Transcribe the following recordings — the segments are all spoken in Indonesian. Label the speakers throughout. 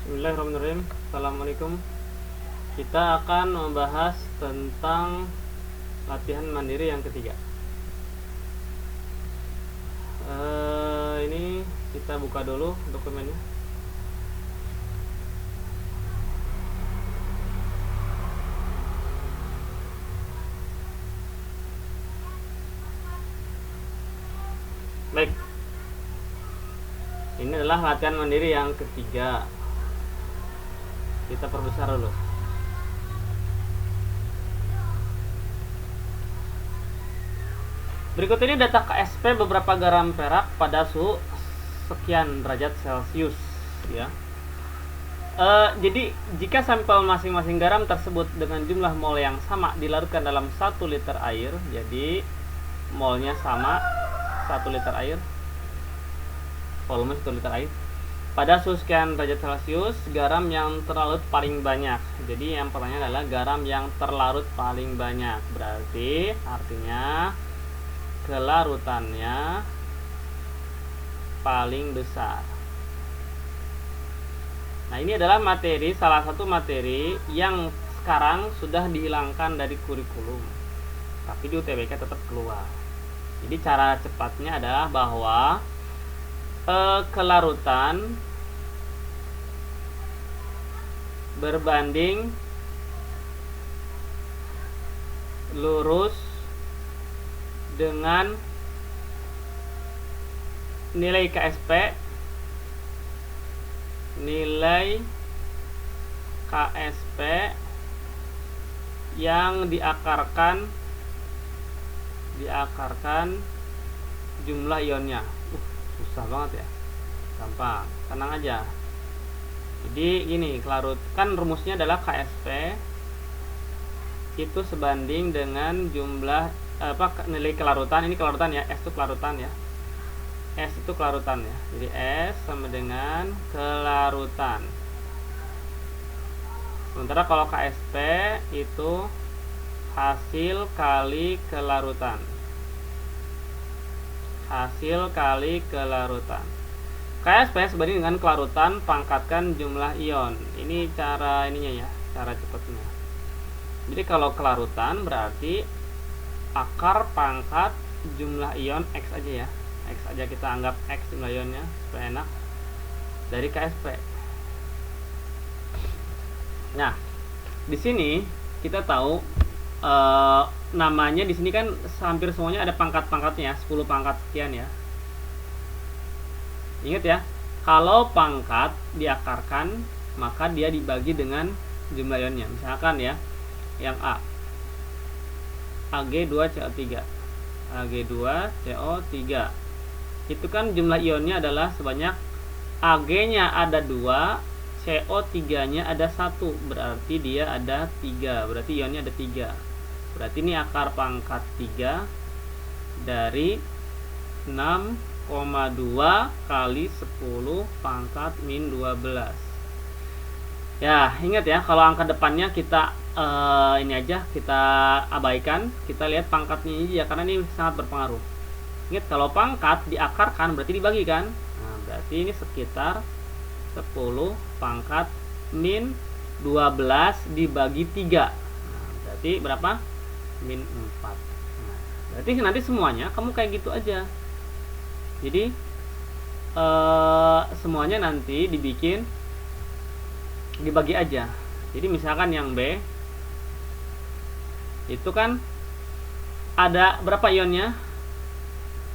Speaker 1: Bismillahirrahmanirrahim. Assalamualaikum. Kita akan membahas tentang latihan mandiri yang ketiga. Ini kita buka dulu dokumennya. Baik. Ini adalah latihan mandiri yang ketiga. Kita perbesar dulu. Berikut ini data KSP beberapa garam perak pada suhu sekian derajat Celcius, ya. Jadi jika sampel masing-masing garam tersebut dengan jumlah mol yang sama dilarutkan dalam 1 liter air, jadi molnya sama 1 liter air, volume 1 liter air. Pada suhu sekian derajat Celcius, garam yang terlarut paling banyak. Jadi yang pertanyaan adalah garam yang terlarut paling banyak. Berarti artinya kelarutannya paling besar. Nah, ini adalah materi, salah satu materi yang sekarang sudah dihilangkan dari kurikulum, tapi di UTBK tetap keluar. Jadi cara cepatnya adalah bahwa kelarutan berbanding lurus dengan nilai KSP yang diakarkan jumlah ionnya. Susah banget ya. Gampang, tenang aja. Jadi gini, kan rumusnya adalah KSP itu sebanding dengan jumlah nilai kelarutan. Ini kelarutan ya, S itu kelarutan ya. S itu kelarutan ya. Jadi S sama dengan kelarutan. Sementara kalau KSP itu hasil kali kelarutan. Hasil kali kelarutan. KSP sebanding dengan kelarutan pangkatkan jumlah ion. Ini cara ininya ya, cara cepatnya. Jadi kalau kelarutan berarti akar pangkat jumlah ion X aja ya. X aja, kita anggap X jumlah ionnya supaya enak, dari KSP. Nah, di sini kita tahu namanya di sini kan hampir semuanya ada pangkat-pangkatnya, 10 pangkat sekian ya. Ingat ya, kalau pangkat diakarkan maka dia dibagi dengan jumlah ionnya. Misalkan ya, yang A, Ag2CO3, Ag2CO3, itu kan jumlah ionnya adalah sebanyak Ag-nya ada 2, CO3-nya ada 1, berarti dia ada 3, berarti ionnya ada 3. Berarti ini akar pangkat 3 dari 6,2 kali 10 pangkat min 12. Ya, ingat ya, kalau angka depannya kita ini aja kita abaikan, kita lihat pangkatnya ini ya, karena ini sangat berpengaruh. Ingat, kalau pangkat diakarkan berarti dibagi kan. Nah, berarti ini sekitar 10 pangkat min 12 dibagi 3. Nah, berarti berapa? Min 4. Nah, berarti nanti semuanya kamu kayak gitu aja. Jadi semuanya nanti dibagi aja. Jadi misalkan yang B itu kan ada berapa ionnya?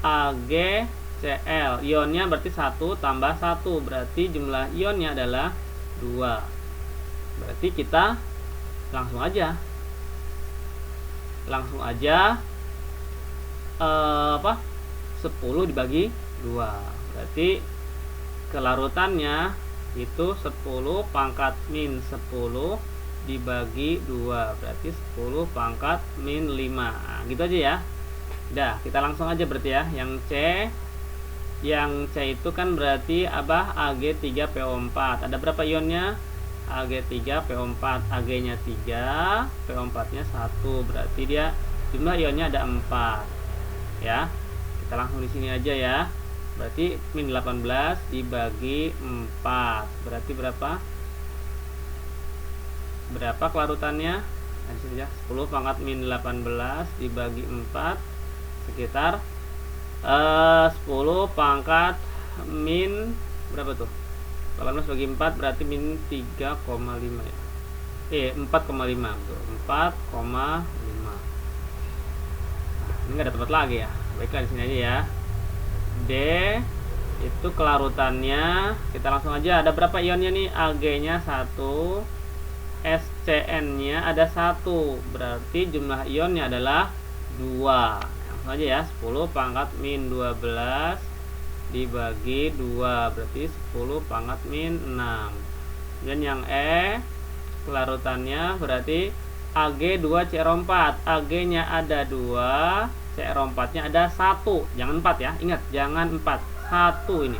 Speaker 1: AgCl. Ionnya berarti 1 tambah 1, berarti jumlah ionnya adalah 2. Berarti kita langsung aja 10 dibagi 2, berarti kelarutannya itu 10 pangkat min 10 dibagi 2, berarti 10 pangkat min 5. Nah, gitu aja ya. Udah, kita langsung aja berarti ya. Yang C itu kan berarti apa? Ag3PO4. Ada berapa ionnya? Ag3PO4, Ag-nya 3, PO4-nya 1, berarti dia jumlah ionnya ada 4. Ya. Kita langsung di sini aja ya. Berarti min 18 dibagi 4. Berarti berapa? berapa kelarutannya? Nah, di sini ya, 10 pangkat min 18 dibagi 4 sekitar 10 pangkat min berapa tuh? 18 bagi 4 berarti min 3,5 ya. 4,5 betul. 4,5. Nah, ini nggak ada tempat lagi ya. Baiklah, di sini aja ya. D itu kelarutannya, kita langsung aja, ada berapa ionnya nih? Ag-nya 1, SCN-nya ada 1, berarti jumlah ionnya adalah 2. Langsung aja ya, 10 pangkat min 12 dibagi 2 berarti 10 pangkat min 6. Dan yang E kelarutannya berarti Ag2CR4, Ag-nya ada 2, CR4-nya ada 1. Jangan 4 ya, ingat jangan 4, 1 ini.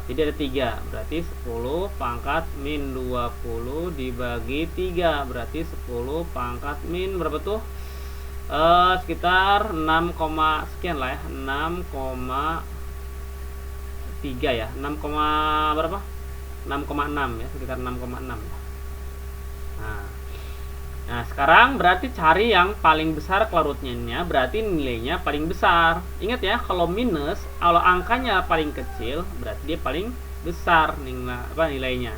Speaker 1: Jadi ada 3, berarti 10 pangkat min 20 dibagi 3 berarti 10 pangkat min berapa tuh? Sekitar 6, sekian lah ya, 6,3 ya, 6, berapa? 6,6 ya, sekitar 6,6 ya. Nah, sekarang berarti cari yang paling besar kelarutnya, berarti nilainya paling besar. Ingat ya, kalau minus, kalau angkanya paling kecil, berarti dia paling besar nilainya.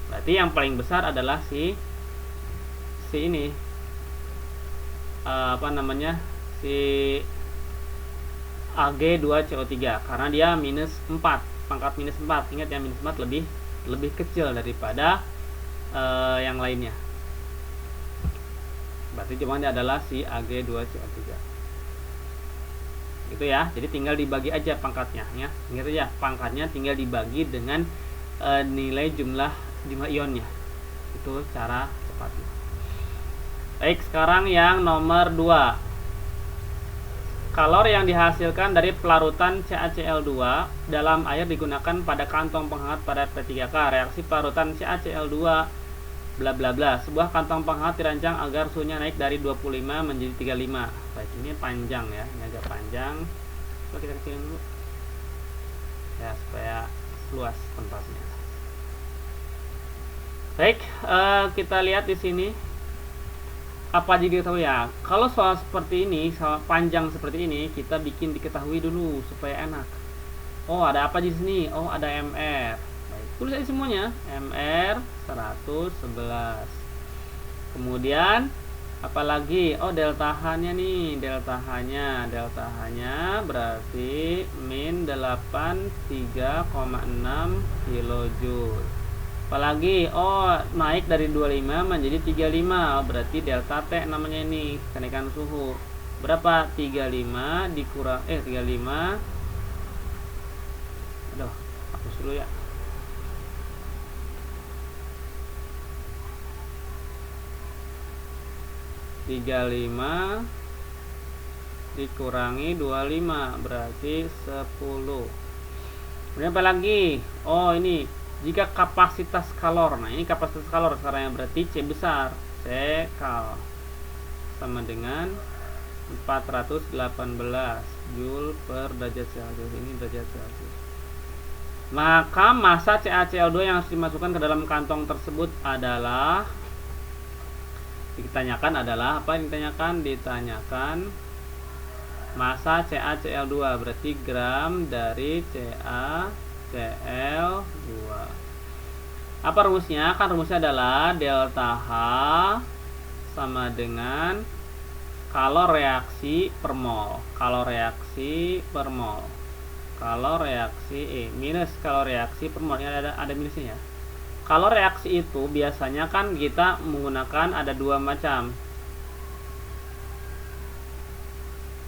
Speaker 1: Berarti yang paling besar adalah si ini. Si Ag2CO3 karena dia minus 4, pangkat minus 4. Ingat ya, minus 4 lebih kecil daripada yang lainnya. Berarti jawabannya adalah si Ag2CO3. Gitu ya. Jadi tinggal dibagi aja pangkatnya ya. Ingat aja, pangkatnya tinggal dibagi dengan nilai jumlah ionnya. Itu cara cepatnya. Baik, sekarang yang nomor 2. Kalor yang dihasilkan dari pelarutan CaCl2 dalam air digunakan pada kantong penghangat pada P3K. Reaksi pelarutan CaCl2 bla bla bla. Sebuah kantong penghangat dirancang agar suhunya naik dari 25 menjadi 35. Baik, ini panjang ya, ini agak panjang. Coba kita kecilin dulu ya supaya luas tempatnya. Baik, kita lihat di sini apa aja diketahui ya. Kalau soal seperti ini, soal panjang seperti ini, kita bikin diketahui dulu supaya enak. Oh, ada apa di sini? Oh, ada MR. Tulis aja semuanya, MR 111. Kemudian apalagi? Oh, delta H-nya nih, delta H-nya berarti min 83,6 kilojoule. Apalagi? Oh, naik dari 25 menjadi 35. Berarti delta T namanya ini, kenaikan suhu. Berapa? 35 dikurang 35. Aduh, hapus dulu ya. 35 dikurangi 25 berarti 10. Kemudian apa lagi? Oh, ini jika kapasitas kalor. Nah, ini kapasitas kalor sekarang, yang berarti C besar, C kal sama dengan 418 Joule per derajat Celcius. Ini derajat Celcius. Maka massa CaCl2 yang harus dimasukkan ke dalam kantong tersebut adalah, apa yang ditanyakan? Massa CaCl2 berarti gram dari CaCl2. Apa rumusnya? Kan rumusnya adalah delta H sama dengan kalor reaksi per mol. Kalor reaksi per mol. Kalor reaksi minus kalor reaksi per mol. Ini ada minusnya ya. Kalau reaksi itu biasanya kan kita menggunakan ada dua macam.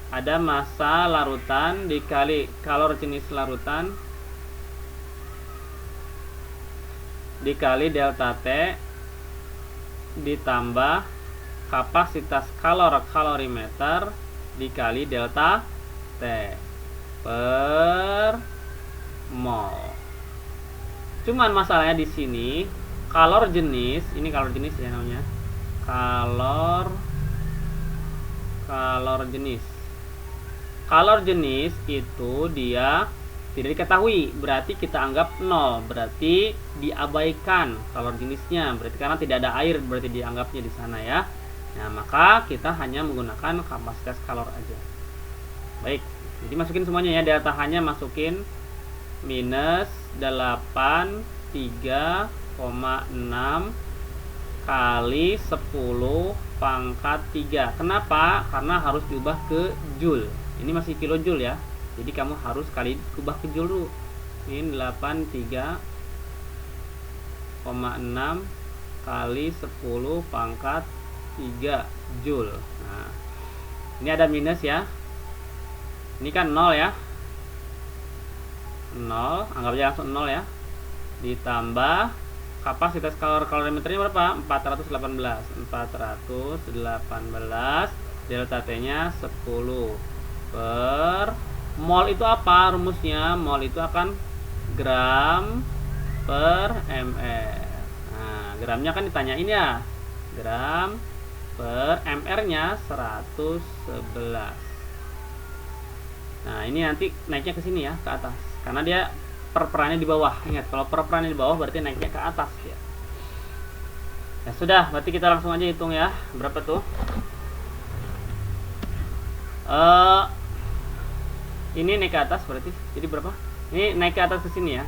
Speaker 1: Ada massa larutan dikali kalor jenis larutan dikali delta T ditambah kapasitas kalor kalorimeter dikali delta T per mol. Cuman masalahnya di sini kalor jenis, ini kalor jenis ya namanya. Kalor jenis. Kalor jenis itu dia Tidak diketahui, berarti kita anggap 0, berarti diabaikan kalor jenisnya, berarti karena tidak ada air, berarti dianggapnya di sana ya. Nah, maka kita hanya menggunakan kapasitas kalor aja. Baik, jadi masukin semuanya ya, delta H-nya masukin minus 83,6 kali 10 pangkat 3. Kenapa? Karena harus diubah ke joule. Ini masih kilojoule ya. Jadi kamu harus ubah ke joule dulu. Ini 83,6 kali 10 pangkat 3 joule. Nah, ini ada minus ya. Ini kan 0 ya. 0, anggap aja langsung 0 ya. Ditambah kapasitas kalorimeternya berapa? 418. Delta T-nya 10 per mol. Itu apa rumusnya? Mol itu akan gram per mr. Nah, gramnya kan ditanyain ya. Gram per mr-nya 111. Nah, ini nanti naiknya ke sini ya, ke atas. Karena dia perperannya di bawah. Ingat, kalau perperannya di bawah berarti naiknya ke atas ya. Ya sudah, berarti kita langsung aja hitung ya. Berapa tuh? Ini naik ke atas berarti. Jadi berapa? Ini naik ke atas ke sini ya.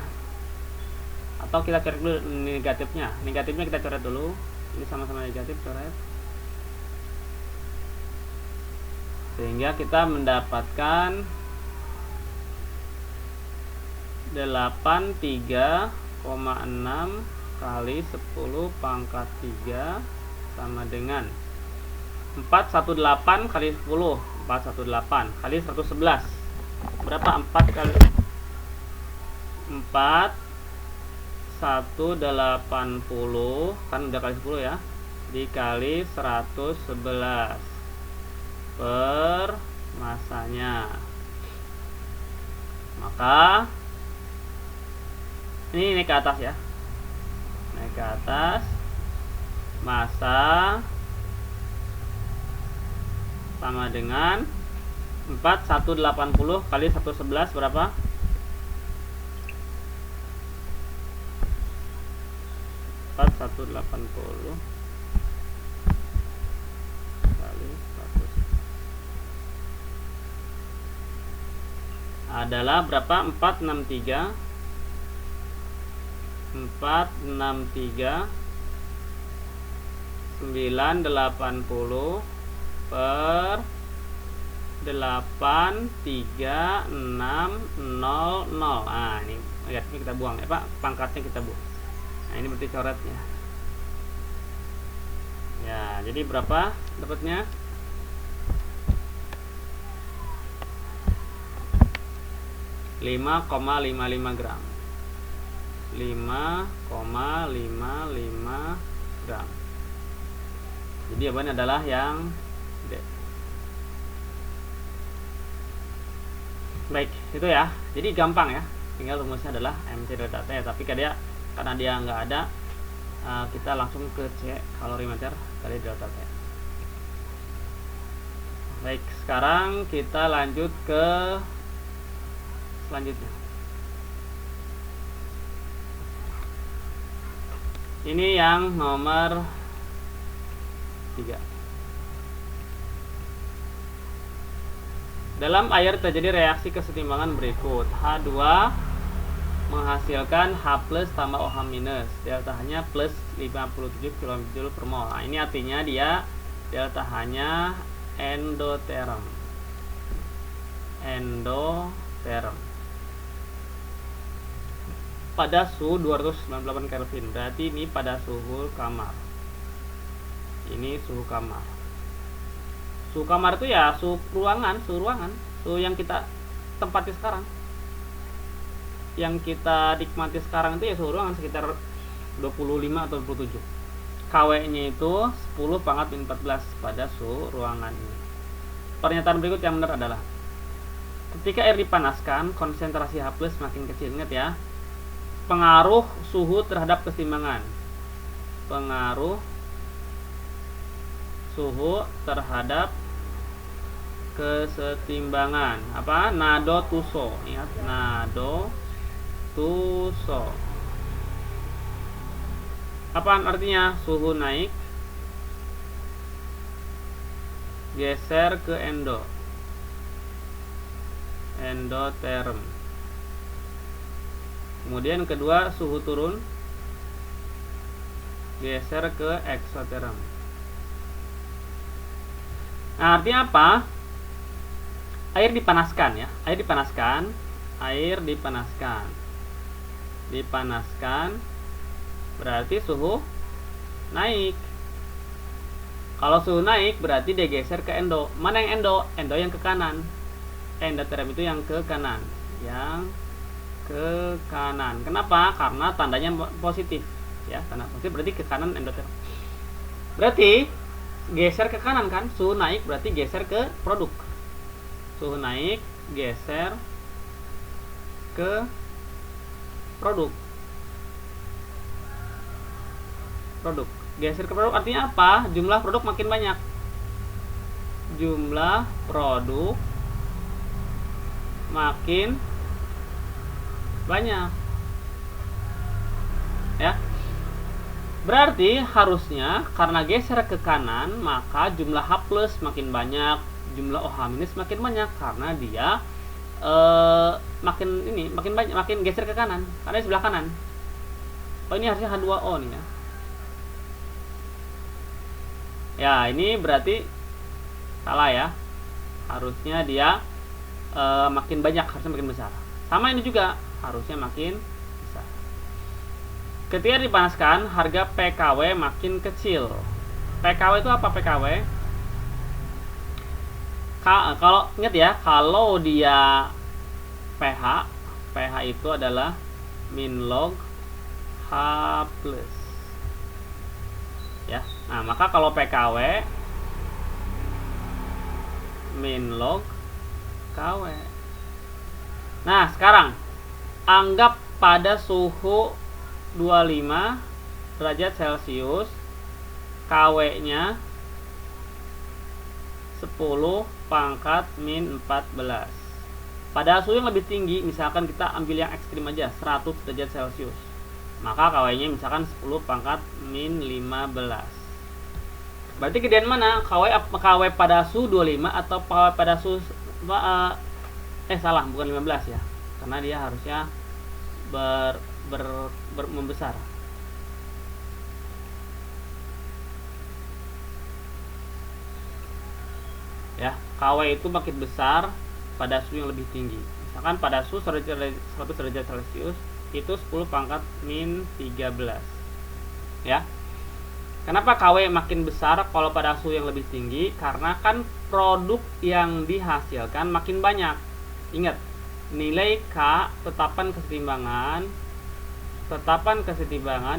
Speaker 1: Atau kita coret dulu negatifnya. Negatifnya kita coret dulu. Ini sama-sama negatif, coret. Sehingga kita mendapatkan 83,6 kali 10 pangkat 3 sama dengan 418 kali 10. 418 kali 111. Berapa 4 kali 4 180 kan udah kali 10 ya, dikali 111 per masanya. Maka ini naik ke atas ya, naik ke atas. Massa sama dengan 4180 kali 111 berapa? 4180 kali 100 adalah berapa? 463 980 per 83600. Nah, ini negatifnya kita buang ya Pak, pangkatnya kita buang. Nah, ini berarti coretnya. Ya, jadi berapa dapatnya? 5,55 gram. 5,55 gram. Jadi jawabannya adalah yang D. Baik, itu ya. Jadi gampang ya. Tinggal rumusnya adalah MC delta T. Tapi karena dia nggak ada, kita langsung ke C, kalorimeter kali delta T. Baik, sekarang kita lanjut ke selanjutnya. Ini yang nomor 3. Dalam air terjadi reaksi kesetimbangan berikut. H2 menghasilkan H plus tambah OH minus. Delta H-nya plus 57 kJ per mol. Nah, ini artinya dia delta H-nya endoterm. Endoterm. Pada suhu 298 Kelvin. Berarti ini pada suhu kamar. Ini suhu kamar. Suhu kamar itu ya suhu ruangan, suhu yang kita tempati sekarang. Yang kita nikmati sekarang itu ya suhu ruangan sekitar 25 atau 27. KW-nya itu 10 pangkat min 14 pada suhu ruangan ini. Pernyataan berikut yang benar adalah ketika air dipanaskan, konsentrasi H+ makin kecil. Ingat ya. Pengaruh suhu terhadap kesetimbangan. Pengaruh suhu terhadap kesetimbangan. Apa? Nado tuso. Ingat, nado tuso. Apaan artinya? Suhu naik, geser ke endoterm. Kemudian kedua, suhu turun, geser ke eksoterm. Nah, artinya apa? Air dipanaskan ya. Air dipanaskan berarti suhu naik. Kalau suhu naik berarti dia geser ke endo. Mana yang endo? Endo yang ke kanan. Endoterm itu yang ke kanan. Kenapa? Karena tandanya positif ya. Tanda positif berarti ke kanan endoterm. Berarti geser ke kanan kan? Suhu naik berarti geser ke produk. Suhu naik geser ke produk. Geser ke produk artinya apa? Jumlah produk makin banyak. Jumlah produk makin banyak. Ya. Berarti harusnya karena geser ke kanan, maka jumlah H+ makin banyak, jumlah OH- makin banyak karena dia makin geser ke kanan, karena di sebelah kanan. Oh, ini harusnya H2O nih ya. Ya, ini berarti salah ya. Harusnya dia makin banyak, harusnya makin besar. Sama ini juga harusnya makin besar. Ketika dipanaskan, harga PKW makin kecil. PKW itu apa PKW? Kalau ingat ya, kalau dia pH itu adalah min log H+. Ya. Nah, maka kalau PKW min log KW. Nah, sekarang anggap pada suhu 25 derajat Celcius, KW-nya 10 pangkat min 14. Pada suhu yang lebih tinggi, misalkan kita ambil yang ekstrim aja, 100 derajat Celcius, maka KW-nya misalkan 10 pangkat min 15. Berarti gedean mana? KW pada suhu 25 atau KW pada suhu salah, bukan 15 ya. Karena dia harusnya membesar. Ya, KW itu makin besar pada suhu yang lebih tinggi. Misalkan pada suhu 100 derajat Celcius itu 10 pangkat min 13. Ya. Kenapa KW makin besar kalau pada suhu yang lebih tinggi? Karena kan produk yang dihasilkan makin banyak. Ingat, nilai K tetapan kesetimbangan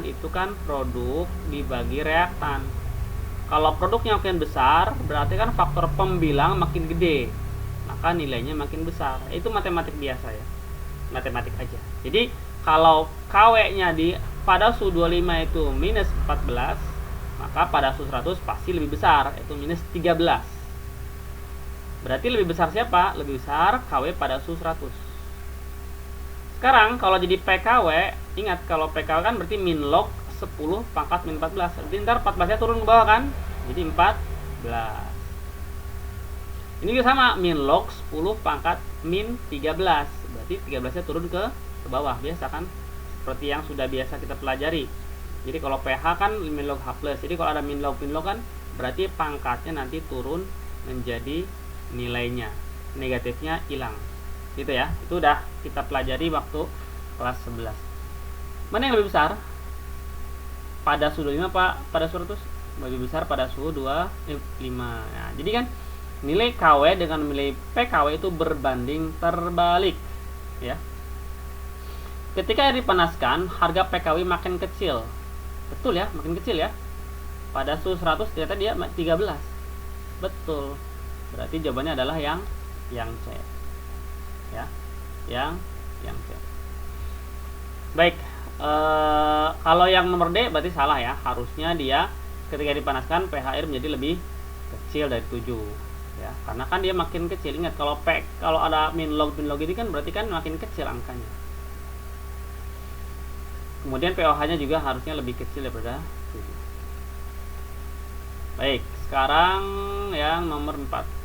Speaker 1: itu kan produk dibagi reaktan. Kalau produknya makin besar, berarti kan faktor pembilang makin gede, maka nilainya makin besar. Itu matematik biasa ya, matematik aja. Jadi kalau KW-nya pada suhu 25 itu minus 14, maka pada suhu 100 pasti lebih besar, yaitu minus 13. Berarti lebih besar siapa? Lebih besar KW pada suhu 100. Sekarang kalau jadi PKW, ingat kalau PKW kan berarti min log 10 pangkat min 14. Jadi ntar 14-nya turun ke bawah kan? Jadi 14. Ini juga sama, min log 10 pangkat min 13. Berarti 13-nya turun ke bawah. Biasa kan? Seperti yang sudah biasa kita pelajari. Jadi kalau pH kan min log H+. Jadi kalau ada min log kan berarti pangkatnya nanti turun menjadi nilainya. Negatifnya hilang. Gitu ya. Itu udah kita pelajari waktu kelas 11. Mana yang lebih besar? Pada suhu 25 apa pada suhu 100? Lebih besar pada suhu 25. Nah, jadi kan nilai KW dengan nilai PKW itu berbanding terbalik, ya. Ketika dipanaskan, harga PKW makin kecil. Betul ya, makin kecil ya. Pada suhu 100 ternyata dia 13. Betul. Berarti jawabannya adalah yang C. Ya. Yang C. Baik. Kalau yang nomor D berarti salah ya. Harusnya dia ketika dipanaskan pH air menjadi lebih kecil dari 7. ya, karena kan dia makin kecil. Ingat kalau ada min log ini kan berarti kan makin kecil angkanya. Kemudian POH-nya juga harusnya lebih kecil daripada 7. Baik, sekarang yang nomor 4.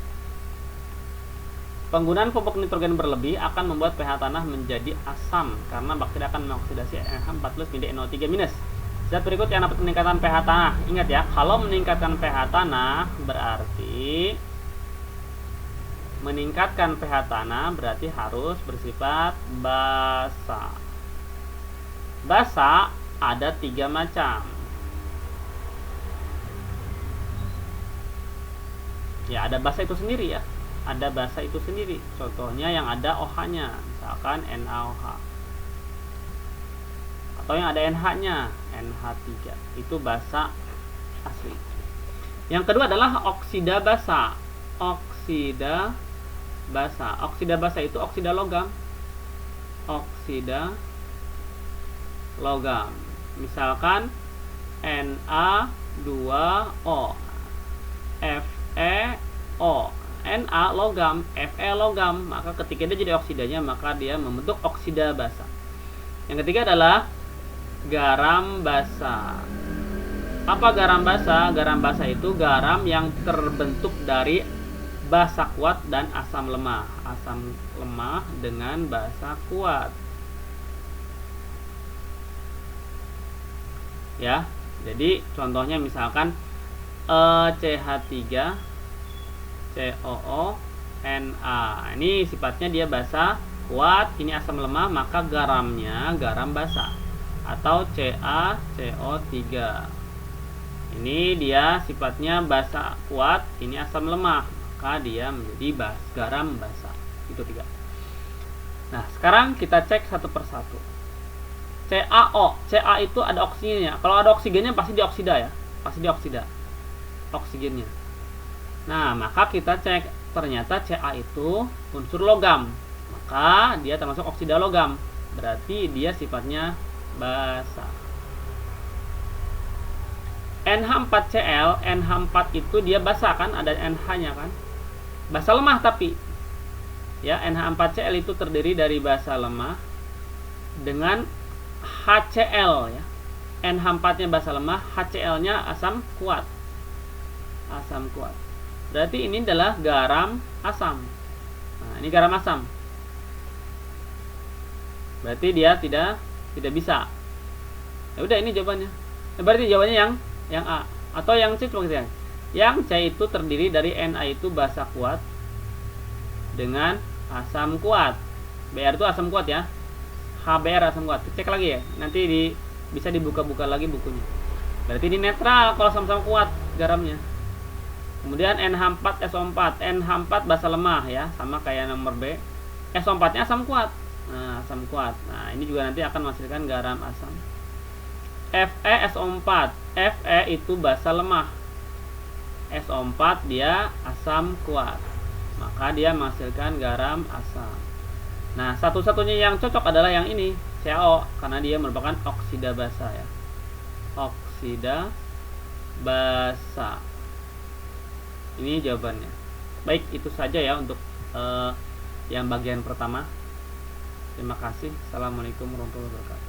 Speaker 1: Penggunaan pupuk nitrogen berlebih akan membuat pH tanah menjadi asam karena bakteri akan mengoksidasi NH4+ menjadi NO3-. Zat berikut yang dapat meningkatkan pH tanah. Ingat ya, kalau meningkatkan pH tanah berarti harus bersifat basa. Basa ada 3 macam. Ya, ada basa itu sendiri ya. Ada basa itu sendiri. Contohnya yang ada OH-nya, misalkan NaOH. Atau yang ada NH-nya, NH3. Itu basa asli. Yang kedua adalah oksida basa. Oksida basa itu oksida logam. Misalkan Na2O, FeO. Na logam, Fe logam, maka ketika dia jadi oksidanya maka dia membentuk oksida basa. Yang ketiga adalah garam basa. Apa garam basa? Garam basa itu garam yang terbentuk dari basa kuat dan asam lemah. Asam lemah dengan basa kuat. Ya, jadi contohnya misalkan CH3 COO Na. Ini sifatnya dia basa kuat, ini asam lemah, maka garamnya garam basa. Atau CaCO3. Ini dia sifatnya basa kuat, ini asam lemah, maka dia menjadi garam basa. Itu 3. Nah, sekarang kita cek satu persatu. CaO, Ca itu ada oksigennya. Kalau ada oksigennya pasti dioksida ya. Pasti dioksida oksigennya. Nah, maka kita cek, ternyata Ca itu unsur logam, maka dia termasuk oksida logam, berarti dia sifatnya basa. NH4Cl, NH4 itu dia basa kan, ada NH-nya kan, basa lemah tapi ya, NH4Cl itu terdiri dari basa lemah dengan HCl ya. NH4-nya basa lemah, HCl-nya asam kuat. Asam kuat. Berarti ini adalah garam asam. Nah, ini garam asam. Berarti dia tidak bisa. Ya udah, ini jawabannya. Berarti jawabannya yang A. Atau yang C coba kita. Yang C itu terdiri dari Na itu basa kuat dengan asam kuat. Br itu asam kuat ya. HBr asam kuat. Cek lagi ya. Nanti bisa dibuka-buka lagi bukunya. Berarti ini netral kalau sama-sama kuat garamnya. Kemudian NH4SO4. NH4 basa lemah ya, sama kayak nomor B. SO4-nya asam kuat. Nah, asam kuat. Nah, ini juga nanti akan menghasilkan garam asam. FeSO4. Fe itu basa lemah. SO4 dia asam kuat. Maka dia menghasilkan garam asam. Nah, satu-satunya yang cocok adalah yang ini, CaO, karena dia merupakan oksida basa ya. Oksida basa. Ini jawabannya. Baik, itu saja ya untuk yang bagian pertama. Terima kasih. Assalamualaikum warahmatullahi wabarakatuh.